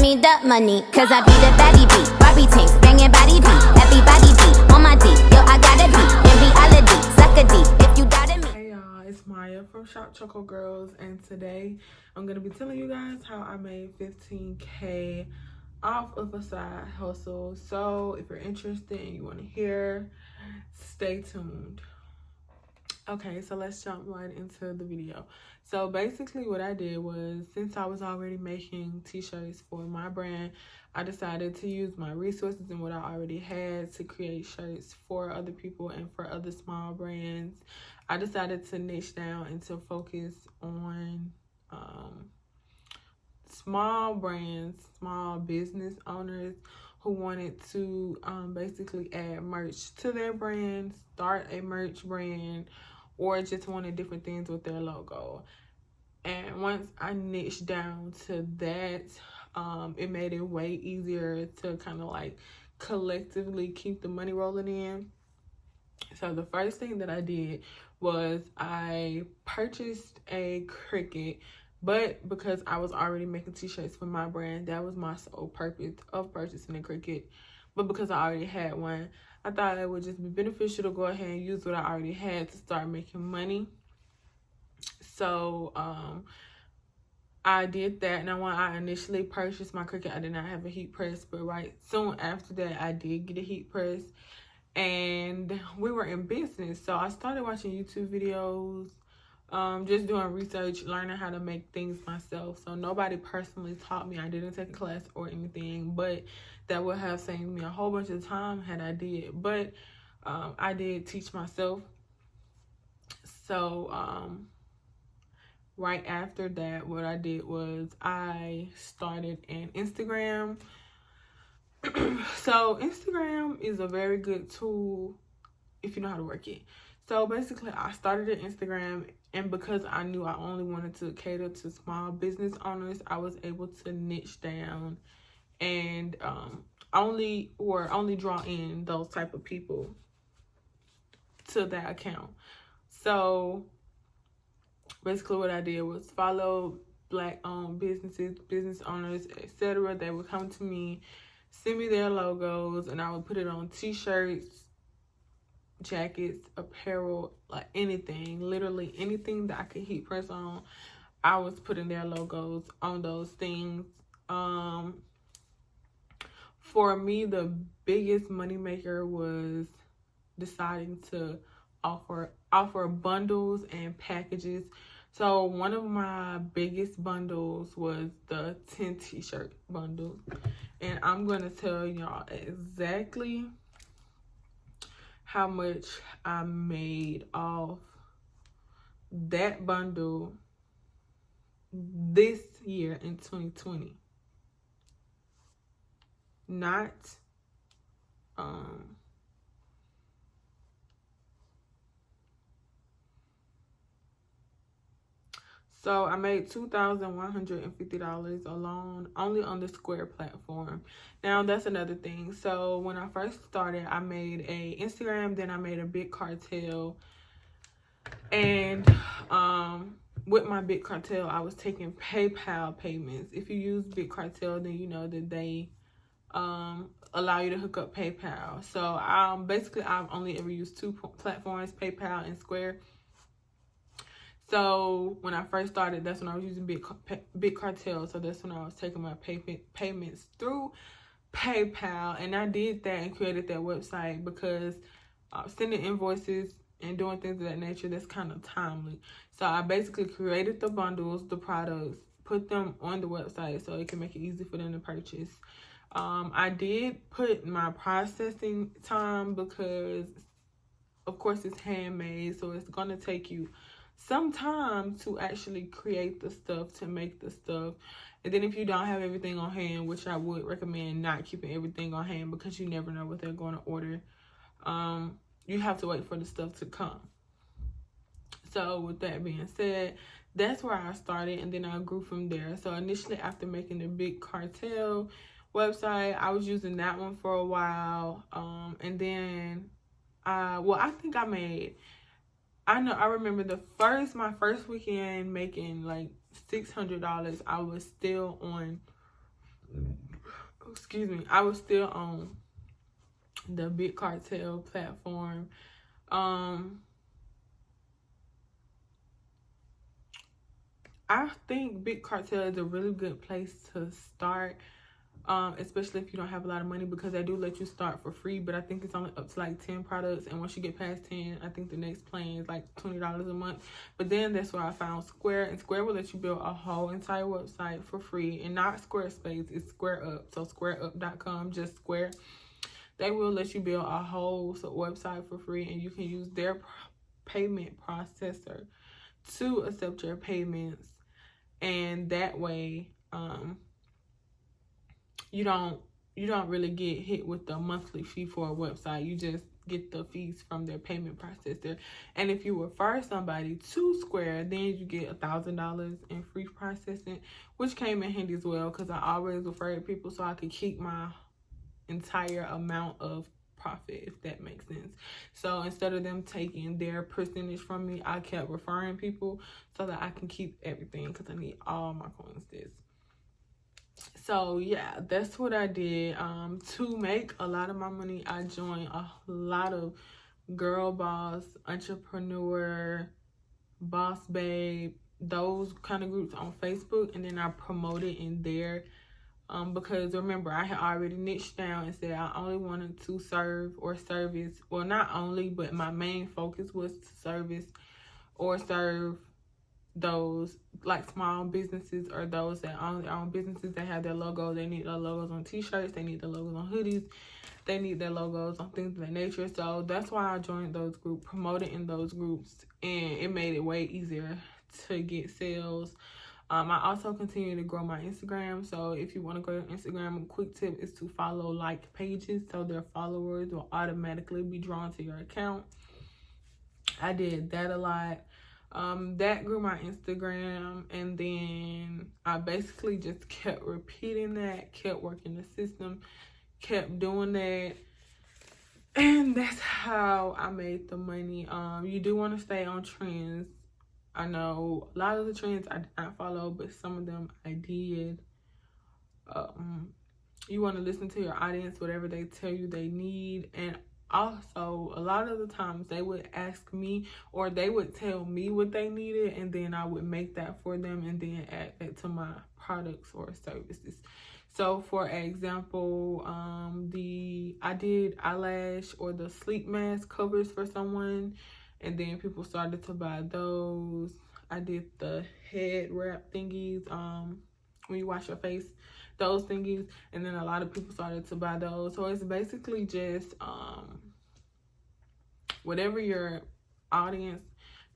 me that money, cause I be the baddie beat. Barbie tanks, banging body beat. Everybody beat on my D. Yo, I gotta be in reality. Suck a D if you doubted me. Hey y'all, it's Maya from Shop Choco Girls, and today I'm gonna be telling you guys how I made 15K off of a side hustle. So if you're interested and you want to hear, stay tuned. Okay, so let's jump right into the video. So basically what I did was, since I was already making t-shirts for my brand, I decided to use my resources and what I already had to create shirts for other people and for other small brands. I decided to niche down and to focus on small brands, small business owners who wanted to basically add merch to their brand, start a merch brand, or just wanted different things with their logo. And once I niched down to that, it made it way easier to kind of like collectively keep the money rolling in. So the first thing that I did was I purchased a Cricut, but because I was already making t-shirts for my brand, that was my sole purpose of purchasing a Cricut. But because I already had one, I thought it would just be beneficial to go ahead and use what I already had to start making money. So I did that. Now, when I initially purchased my Cricut, I did not have a heat press, but right soon after that, I did get a heat press. And we were in business, so I started watching YouTube videos, just doing research, learning how to make things myself. So nobody personally taught me. I didn't take a class or anything, but that would have saved me a whole bunch of time had I did. But I did teach myself. So right after that, what I did was I started an Instagram. So Instagram is a very good tool if you know how to work it. So basically I started an Instagram, and because I knew I only wanted to cater to small business owners, I was able to niche down and only draw in those type of people to that account. So basically what I did was follow Black owned businesses, business owners, etc. They would come to me, send me their logos, and I would put it on t-shirts, jackets, apparel, like anything, literally anything that I could heat press on. I was putting their logos on those things. For me, the biggest moneymaker was deciding to offer bundles and packages. So one of my biggest bundles was the 10 t-shirt bundle, and I'm gonna tell y'all exactly how much I made off that bundle this year in 2020. Not so I made $2,150 alone, only on the Square platform. Now that's another thing. So when I first started, I made a Instagram, then I made a Big Cartel, and with my Big Cartel, I was taking PayPal payments. If you use Big Cartel, then you know that they allow you to hook up PayPal. So basically I've only ever used two platforms, PayPal and Square. So when I first started, that's when I was using Big Cartel. So that's when I was taking my payments through PayPal. And I did that and created that website because sending invoices and doing things of that nature, that's kind of timely. So I basically created the bundles, the products, put them on the website so it can make it easy for them to purchase. I did put my processing time because, of course, it's handmade, so it's going to take you some time to actually create the stuff, to make the stuff. And then if you don't have everything on hand, which I would recommend not keeping everything on hand because you never know what they're going to order, you have to wait for the stuff to come. So with that being said, that's where I started, and then I grew from there. So initially, after making the Big Cartel website, I was using that one for a while, and then I remember my first weekend making like $600. I was still on I was still on the Big Cartel platform. I think Big Cartel is a really good place to start, especially if you don't have a lot of money, because they do let you start for free, but I think it's only up to like 10 products, and once you get past 10, I think the next plan is like $20 a month. But then that's where I found Square, and Square will let you build a whole entire website for free, and not Squarespace, it's SquareUp. So squareup.com, just Square. They will let you build a whole website for free, and you can use their payment processor to accept your payments. And that way, you don't really get hit with the monthly fee for a website. You just get the fees from their payment processor. And if you refer somebody to Square, then you get $1,000 in free processing, which came in handy as well, because I always referred people so I could keep my entire amount of profit, if that makes sense. So instead of them taking their percentage from me, I kept referring people so that I can keep everything, because I need all my coins. So yeah, that's what I did. To make a lot of my money, I joined a lot of girl boss, entrepreneur, boss babe, those kind of groups on Facebook, and then I promoted in there. Because remember, I had already niched down and said I only wanted to serve or service. Well, not only, but my main focus was to service or serve those like small businesses, or those that own their own businesses that have their logo. They need their logos on t-shirts, they need their logos on hoodies, they need their logos on things of that nature. So that's why I joined those groups, promoted in those groups, and it made it way easier to get sales. I also continue to grow my Instagram. So if you want to go to Instagram, a quick tip is to follow like pages, so their followers will automatically be drawn to your account. I did that a lot. That grew my Instagram, and then I basically just kept repeating that, kept working the system, kept doing that, and that's how I made the money. You do want to stay on trends. I know a lot of the trends I did not follow, but some of them I did. You want to listen to your audience, whatever they tell you they need. And also, a lot of the times they would ask me, or they would tell me what they needed, and then I would make that for them and then add it to my products or services. So for example, I did eyelash or the sleep mask covers for someone, and then people started to buy those. I did the head wrap thingies, when you wash your face, those thingies, and then a lot of people started to buy those. So it's basically just whatever your audience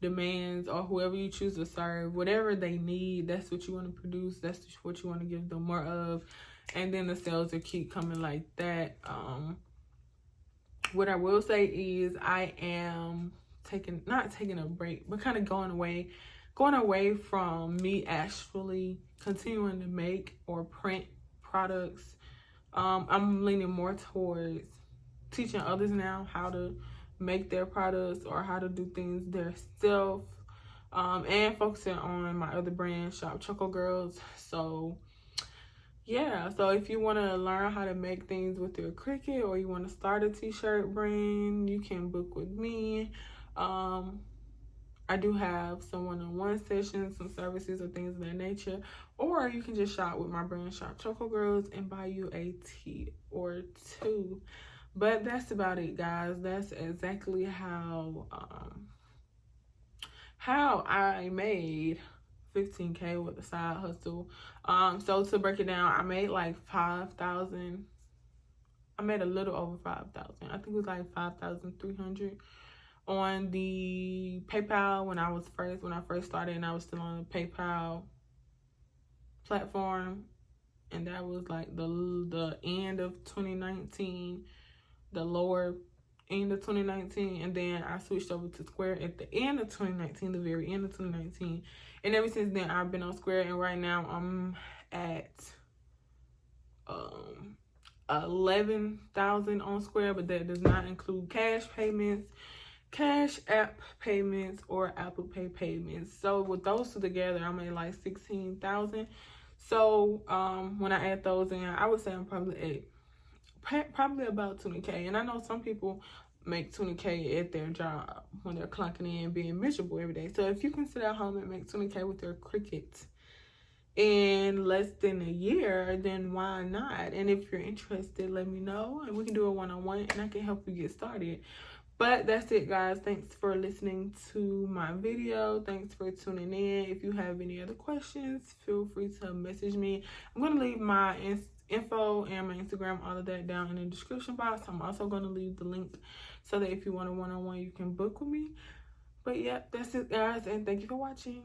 demands, or whoever you choose to serve, whatever they need, that's what you want to produce, that's what you want to give them more of, and then the sales will keep coming like that. What I will say is I am not taking a break, but kind of going away from me actually continuing to make or print products. I'm leaning more towards teaching others now how to make their products or how to do things themselves, and focusing on my other brand, Shop Choco Girls. So yeah, so if you want to learn how to make things with your Cricut, or you want to start a t-shirt brand, you can book with me. I do have some one-on-one sessions, some services or things of that nature, or you can just shop with my brand, Shop Choco Girls, and buy you a tea or two. But that's about it, guys. That's exactly how I made $15K with the side hustle. So to break it down, I made like 5,000. I made a little over 5,000. I think it was like 5,300 on the PayPal when I first started, and I was still on the PayPal platform, and that was like the end of 2019, the lower end of 2019, and then I switched over to Square at the end of 2019, the very end of 2019, and ever since then I've been on Square, and right now I'm at 11,000 on Square, but that does not include cash payments, Cash App payments, or Apple Pay payments. So with those two together, I made like 16,000. So when I add those in, I would say I'm probably about 20K. And I know some people make 20K at their job when they're clocking in, being miserable every day. So if you can sit at home and make 20K with your Cricut in less than a year, then why not? And if you're interested, let me know and we can do a one-on-one and I can help you get started. But that's it, guys. Thanks for listening to my video. Thanks for tuning in. If you have any other questions, feel free to message me. I'm going to leave my info and my Instagram, all of that down in the description box. I'm also going to leave the link so that if you want a one-on-one, you can book with me. But yeah, that's it, guys. And thank you for watching.